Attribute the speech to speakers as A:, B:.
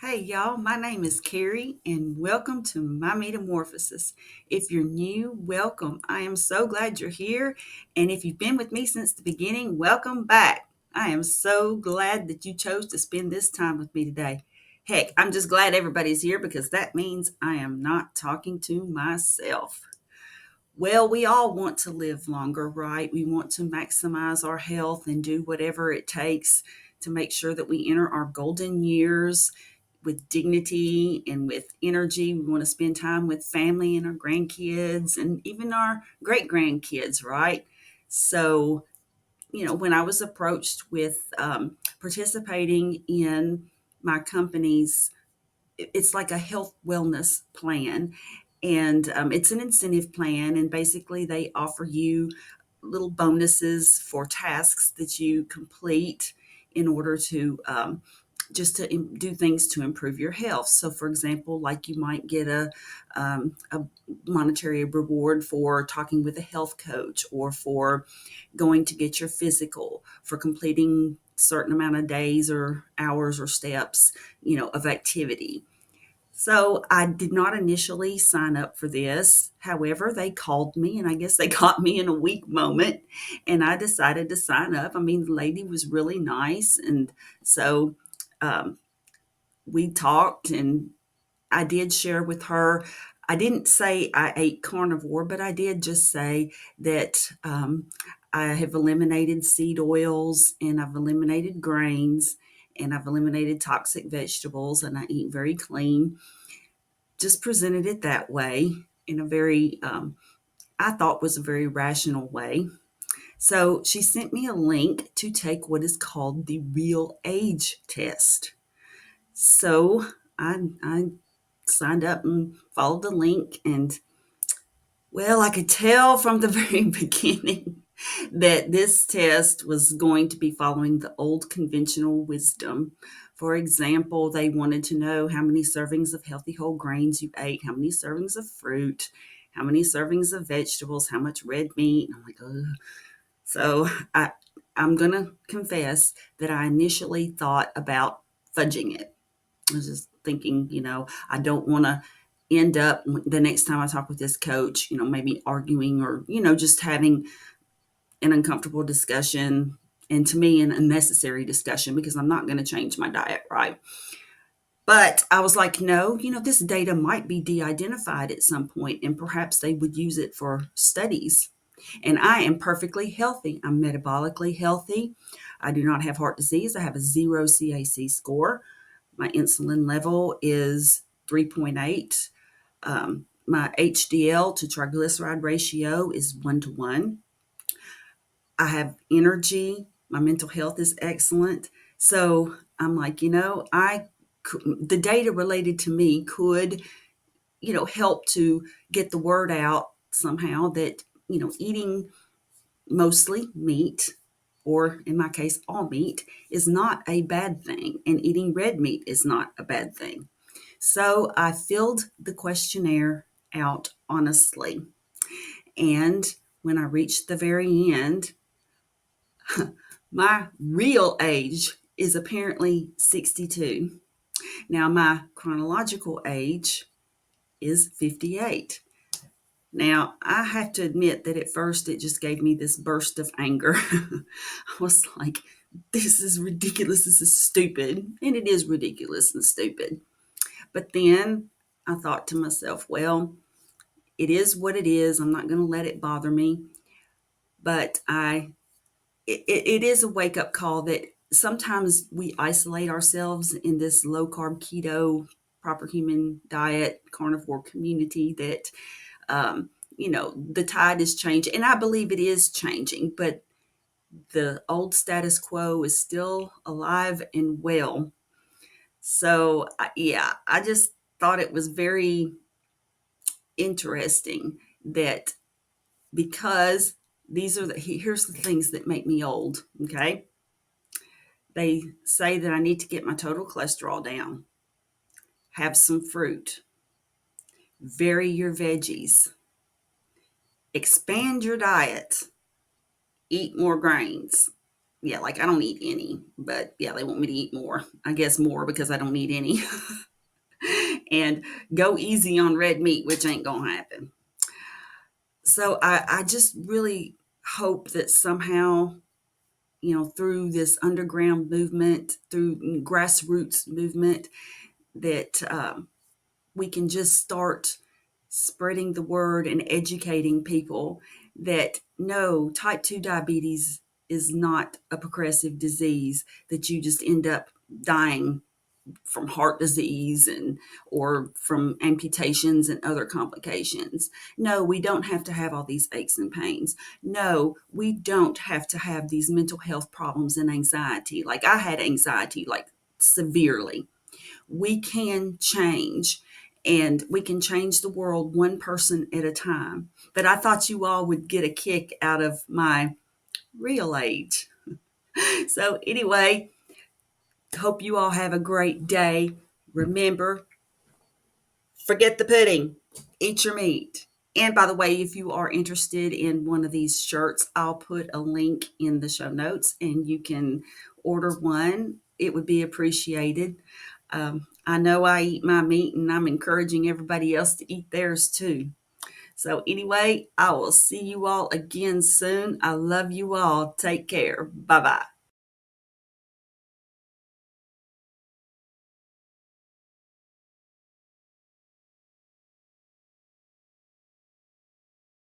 A: Hey y'all, my name is Carrie and welcome to my metamorphosis. If you're new, welcome. I am so glad you're here. And if you've been with me since the beginning, welcome back. I am so glad that you chose to spend this time with me today. Heck, I'm just glad everybody's here because that means I am not talking to myself. Well, we all want to live longer, right? We want to maximize our health and do whatever it takes to make sure that we enter our golden years with dignity and with energy. We want to spend time with family and our grandkids and even our great grandkids, right? So, when I was approached with participating in my company's it's like a health wellness plan, and it's an incentive plan, and basically they offer you little bonuses for tasks that you complete in order to just to do things to improve your health. So, for example, like you might get a monetary reward for talking with a health coach, or for going to get your physical, for completing certain amount of days or hours or steps, of activity. So I did not initially sign up for this. However, they called me, and I guess they caught me in a weak moment, and I decided to sign up. I mean, the lady was really nice. And so um, we talked, and I did share with her. I didn't say I ate carnivore, but I did just say that I have eliminated seed oils, and I've eliminated grains, and I've eliminated toxic vegetables, and I eat very clean. Just presented it that way in a very, I thought was a very rational way. So she sent me a link to take what is called the real age test. So I signed up and followed the link, and well, I could tell from the very beginning that this test was going to be following the old conventional wisdom. For example, they wanted to know how many servings of healthy whole grains you ate, how many servings of fruit, how many servings of vegetables, how much red meat. I'm like, ugh. So I'm going to confess that I initially thought about fudging it. I was just thinking, I don't want to end up the next time I talk with this coach, maybe arguing, or, just having an uncomfortable discussion. And to me, an unnecessary discussion, because I'm not going to change my diet, right? But I was like, no, this data might be de identified at some point, and perhaps they would use it for studies. And I am perfectly healthy. I'm metabolically healthy. I do not have heart disease. I have a 0 CAC score. My insulin level is 3.8. My HDL to triglyceride ratio is 1 to 1. I have energy. My mental health is excellent. So I'm like, the data related to me could, help to get the word out somehow that, eating mostly meat, or in my case, all meat, is not a bad thing, and eating red meat is not a bad thing. So I filled the questionnaire out honestly. And when I reached the very end, my real age is apparently 62. Now, my chronological age is 58. Now, I have to admit that at first it just gave me this burst of anger. I was like, this is ridiculous. This is stupid. And it is ridiculous and stupid. But then I thought to myself, well, it is what it is. I'm not going to let it bother me. But it is a wake up call that sometimes we isolate ourselves in this low carb, keto, proper human diet, carnivore community, that the tide is changing, and I believe it is changing, but the old status quo is still alive and well. So yeah, I just thought it was very interesting that, because here's the things that make me old. Okay, they say that I need to get my total cholesterol down, have some fruit, vary your veggies, expand your diet, eat more grains. yeah, like I don't eat any, but yeah, they want me to eat more. I guess more because I don't eat any. And go easy on red meat, which ain't gonna happen. So I just really hope that somehow, through this underground movement, through grassroots movement, that we can just start spreading the word and educating people that no, type 2 diabetes is not a progressive disease that you just end up dying from heart disease and or from amputations and other complications. No, we don't have to have all these aches and pains. No, we don't have to have these mental health problems and anxiety. Like I had anxiety like severely. We can change, and we can change the world one person at a time. But I thought you all would get a kick out of my real age. So anyway, hope you all have a great day. Remember, forget the pudding. Eat your meat. And by the way, if you are interested in one of these shirts, I'll put a link in the show notes and you can order one. It would be appreciated. I know I eat my meat and I'm encouraging everybody else to eat theirs too. So, anyway, I will see you all again soon. I love you all. Take care. Bye bye.